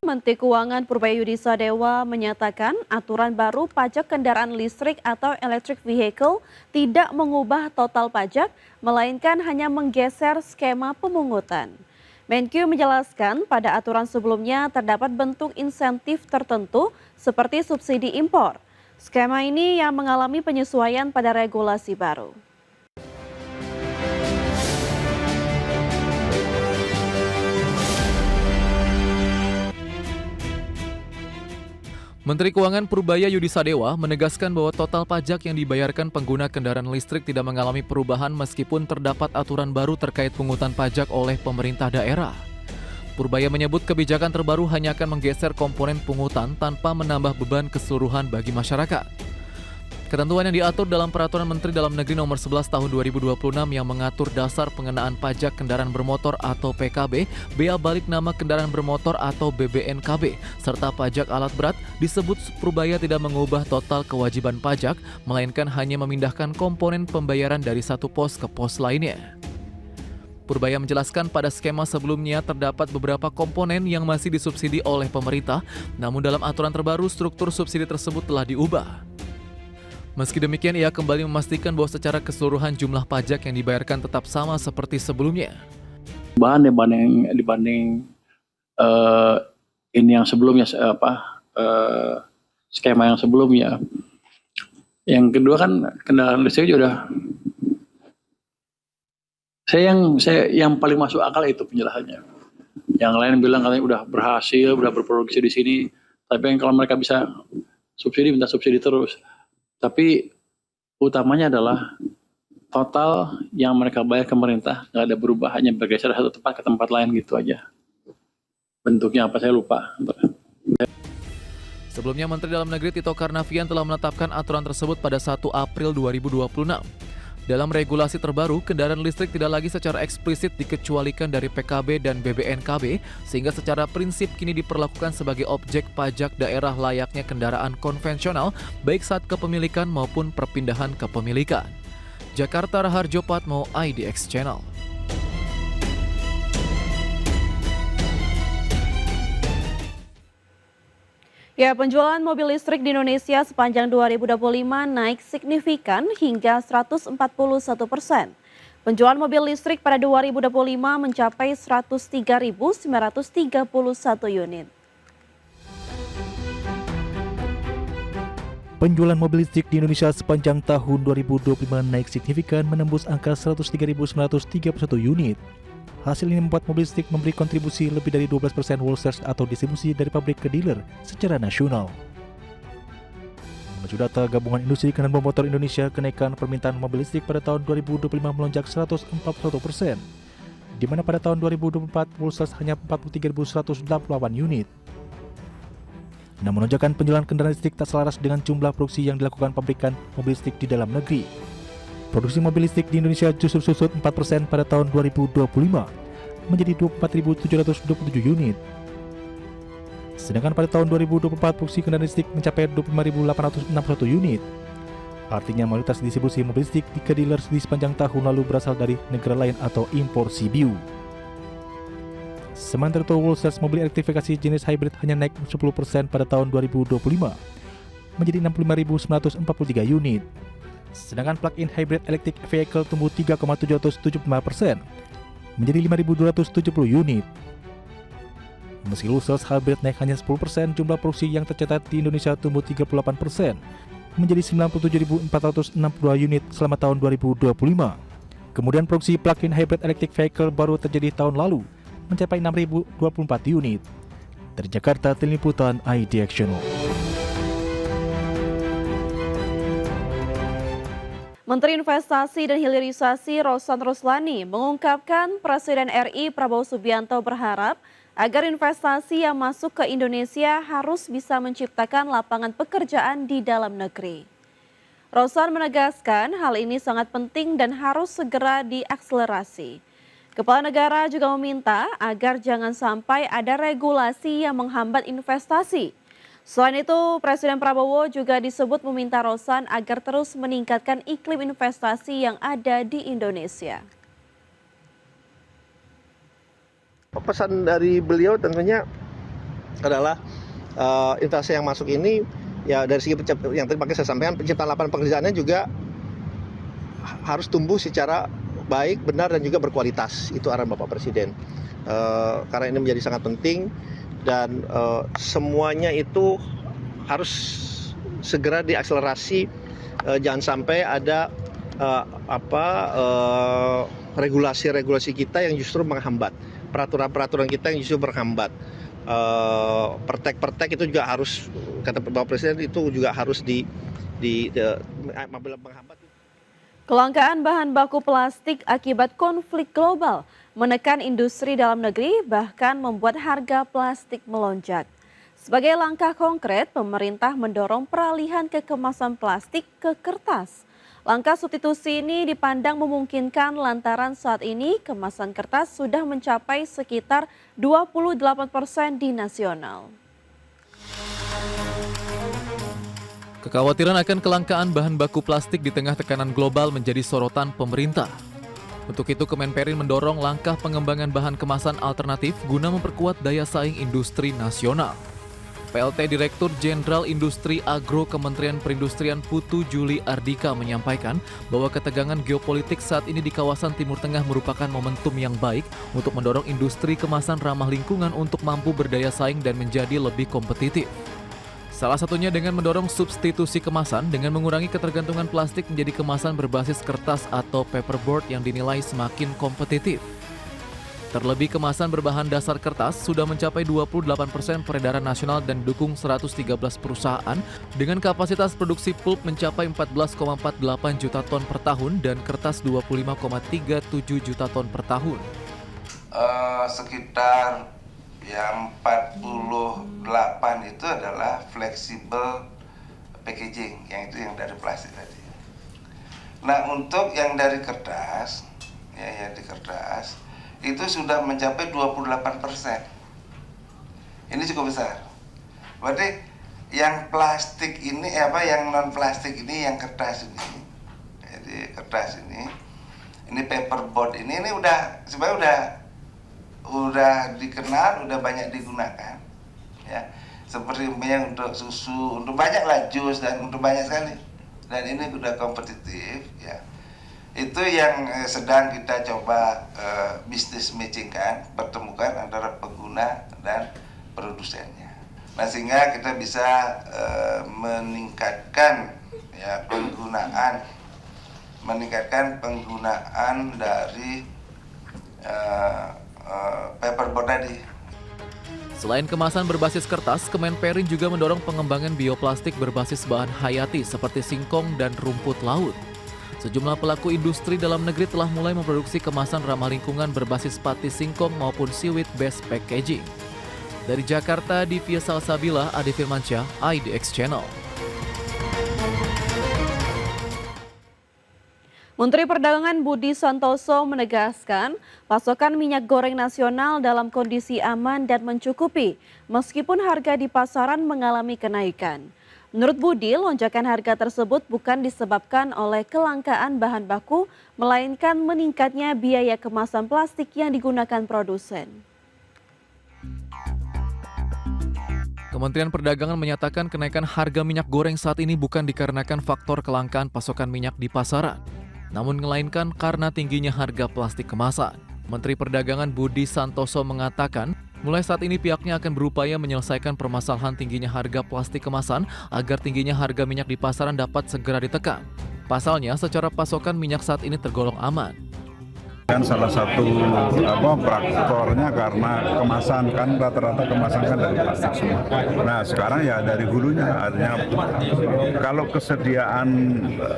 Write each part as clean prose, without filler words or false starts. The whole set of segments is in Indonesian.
Menteri Keuangan Purbaya Yudisadewa menyatakan aturan baru pajak kendaraan listrik atau electric vehicle tidak mengubah total pajak, melainkan hanya menggeser skema pemungutan. Menkyu menjelaskan pada aturan sebelumnya terdapat bentuk insentif tertentu seperti subsidi impor. Skema ini yang mengalami penyesuaian pada regulasi baru. Menteri Keuangan Purbaya Yudisadewa menegaskan bahwa total pajak yang dibayarkan pengguna kendaraan listrik tidak mengalami perubahan meskipun terdapat aturan baru terkait pungutan pajak oleh pemerintah daerah. Purbaya menyebut kebijakan terbaru hanya akan menggeser komponen pungutan tanpa menambah beban keseluruhan bagi masyarakat. Ketentuan yang diatur dalam Peraturan Menteri Dalam Negeri Nomor 11 Tahun 2026 yang mengatur dasar pengenaan pajak kendaraan bermotor atau PKB, bea balik nama kendaraan bermotor atau BBNKB, serta pajak alat berat disebut Purbaya tidak mengubah total kewajiban pajak, melainkan hanya memindahkan komponen pembayaran dari satu pos ke pos lainnya. Purbaya menjelaskan pada skema sebelumnya terdapat beberapa komponen yang masih disubsidi oleh pemerintah, namun dalam aturan terbaru struktur subsidi tersebut telah diubah. Meski demikian, ia kembali memastikan bahwa secara keseluruhan jumlah pajak yang dibayarkan tetap sama seperti sebelumnya. Bahan dibanding ini yang sebelumnya skema yang sebelumnya. Yang kedua kan kendaraan listrik juga saya yang paling masuk akal itu penjelasannya. Yang lain bilang katanya udah berhasil, udah berproduksi di sini, tapi kalau mereka bisa subsidi, minta subsidi terus. Tapi utamanya adalah total yang mereka bayar ke pemerintah nggak ada berubah, hanya bergeser satu tempat ke tempat lain gitu aja. Bentuknya apa saya lupa. Sebelumnya Menteri Dalam Negeri Tito Karnavian telah menetapkan aturan tersebut pada 1 April 2026. Dalam regulasi terbaru, kendaraan listrik tidak lagi secara eksplisit dikecualikan dari PKB dan BBNKB, sehingga secara prinsip kini diperlakukan sebagai objek pajak daerah layaknya kendaraan konvensional, baik saat kepemilikan maupun perpindahan kepemilikan. Jakarta, Raharjo Patmo, IDX Channel. Ya, penjualan mobil listrik di Indonesia sepanjang 2025 naik signifikan hingga 141%. Penjualan mobil listrik pada 2025 mencapai 103.931 unit. Penjualan mobil listrik di Indonesia sepanjang tahun 2025 naik signifikan menembus angka 103.931 unit. Hasil ini membuat mobil listrik memberi kontribusi lebih dari 12% wholesale atau distribusi dari pabrik ke dealer secara nasional. Menurut data Gabungan Industri Kendaraan Bermotor Indonesia, kenaikan permintaan mobil listrik pada tahun 2025 melonjak 141%, di mana pada tahun 2024 wholesale hanya 43.188 unit. Namun lonjakan penjualan kendaraan listrik tak selaras dengan jumlah produksi yang dilakukan pabrikan mobil listrik di dalam negeri. Produksi mobil listrik di Indonesia justru susut 4% pada tahun 2025 menjadi 24.727 unit. Sedangkan pada tahun 2024 produksi kendaraan listrik mencapai 25.861 unit. Artinya mayoritas distribusi mobil listrik ke dealer di sepanjang tahun lalu berasal dari negara lain atau impor CBU. Sementara itu wholesale mobil elektrifikasi jenis hybrid hanya naik 10% pada tahun 2025 menjadi 65.943 unit. Sedangkan plug-in hybrid electric vehicle tumbuh 3,775% menjadi 5.270 unit. Meski wholesale hybrid naik hanya 10%, jumlah produksi yang tercatat di Indonesia tumbuh 38% menjadi 97.462 unit selama tahun 2025. Kemudian produksi plug-in hybrid electric vehicle baru terjadi tahun lalu mencapai 6.024 unit. Dari Jakarta, Tim Liputan IDX Channel. Menteri Investasi dan Hilirisasi Rosan Roslani mengungkapkan Presiden RI Prabowo Subianto berharap agar investasi yang masuk ke Indonesia harus bisa menciptakan lapangan pekerjaan di dalam negeri. Rosan menegaskan hal ini sangat penting dan harus segera diakselerasi. Kepala negara juga meminta agar jangan sampai ada regulasi yang menghambat investasi. Selain itu, Presiden Prabowo juga disebut meminta Rosan agar terus meningkatkan iklim investasi yang ada di Indonesia. Pesan dari beliau tentunya adalah investasi yang masuk ini ya dari segi yang tadi saya sampaikan, penciptaan lapangan pekerjaannya juga harus tumbuh secara baik, benar dan juga berkualitas. Itu arahan Bapak Presiden. Karena ini menjadi sangat penting. Dan semuanya itu harus segera diakselerasi, jangan sampai ada regulasi-regulasi kita yang justru menghambat, peraturan-peraturan kita yang justru menghambat. Pertek-pertek itu juga harus, kata Bapak Presiden, itu juga harus menghambat. Kelangkaan bahan baku plastik akibat konflik global menekan industri dalam negeri, bahkan membuat harga plastik melonjak. Sebagai langkah konkret, pemerintah mendorong peralihan ke kemasan plastik ke kertas. Langkah substitusi ini dipandang memungkinkan lantaran saat ini kemasan kertas sudah mencapai sekitar 28% di nasional. Kekhawatiran akan kelangkaan bahan baku plastik di tengah tekanan global menjadi sorotan pemerintah. Untuk itu, Kemenperin mendorong langkah pengembangan bahan kemasan alternatif guna memperkuat daya saing industri nasional. PLT Direktur Jenderal Industri Agro Kementerian Perindustrian Putu Juli Ardika menyampaikan bahwa ketegangan geopolitik saat ini di kawasan Timur Tengah merupakan momentum yang baik untuk mendorong industri kemasan ramah lingkungan untuk mampu berdaya saing dan menjadi lebih kompetitif. Salah satunya dengan mendorong substitusi kemasan dengan mengurangi ketergantungan plastik menjadi kemasan berbasis kertas atau paperboard yang dinilai semakin kompetitif. Terlebih kemasan berbahan dasar kertas sudah mencapai 28% peredaran nasional dan didukung 113 perusahaan dengan kapasitas produksi pulp mencapai 14,48 juta ton per tahun dan kertas 25,37 juta ton per tahun. Sekitar yang 48 itu adalah flexible packaging, yang itu yang dari plastik tadi. Nah, untuk yang dari kertas, yang di kertas itu sudah mencapai 28%. Ini cukup besar. Berarti yang plastik ini yang non plastik ini, yang kertas ini. Jadi kertas ini paperboard ini udah sebenarnya udah dikenal, udah banyak digunakan, ya, seperti untuk susu, untuk banyak lah, jus dan untuk banyak sekali, dan ini udah kompetitif, ya. Itu yang sedang kita coba bisnis matchingkan, pertemukan antara pengguna dan produsennya. Nah, sehingga kita bisa meningkatkan ya penggunaan dari paperboard tadi. Selain kemasan berbasis kertas, Kemenperin juga mendorong pengembangan bioplastik berbasis bahan hayati seperti singkong dan rumput laut. Sejumlah pelaku industri dalam negeri telah mulai memproduksi kemasan ramah lingkungan berbasis pati singkong maupun seaweed-based packaging. Dari Jakarta, Divya Salsabila, Ade Firmansyah, IDX Channel. Menteri Perdagangan Budi Santoso menegaskan pasokan minyak goreng nasional dalam kondisi aman dan mencukupi meskipun harga di pasaran mengalami kenaikan. Menurut Budi, lonjakan harga tersebut bukan disebabkan oleh kelangkaan bahan baku, melainkan meningkatnya biaya kemasan plastik yang digunakan produsen. Kementerian Perdagangan menyatakan kenaikan harga minyak goreng saat ini bukan dikarenakan faktor kelangkaan pasokan minyak di pasaran, namun melainkan karena tingginya harga plastik kemasan. Menteri Perdagangan Budi Santoso mengatakan, mulai saat ini pihaknya akan berupaya menyelesaikan permasalahan tingginya harga plastik kemasan agar tingginya harga minyak di pasaran dapat segera ditekan. Pasalnya, secara pasokan minyak saat ini tergolong aman. Kan salah satu faktornya karena kemasan, kan rata-rata kemasan kan dari plastik semua. Nah sekarang ya dari hulunya, artinya kalau kesediaan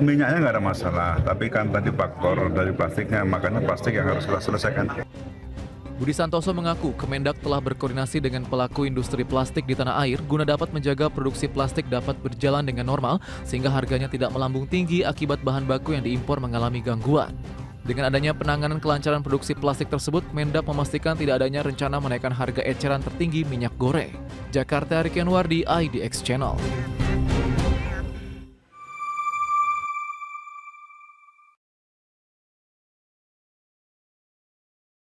minyaknya nggak ada masalah, tapi kan tadi faktor dari plastiknya, makanya plastik yang harus kita selesaikan. Budi Santoso mengaku Kemendak telah berkoordinasi dengan pelaku industri plastik di tanah air guna dapat menjaga produksi plastik dapat berjalan dengan normal sehingga harganya tidak melambung tinggi akibat bahan baku yang diimpor mengalami gangguan. Dengan adanya penanganan kelancaran produksi plastik tersebut, Mendak memastikan tidak adanya rencana menaikkan harga eceran tertinggi minyak goreng. Jakarta, Ricky Anwardi, IDX Channel.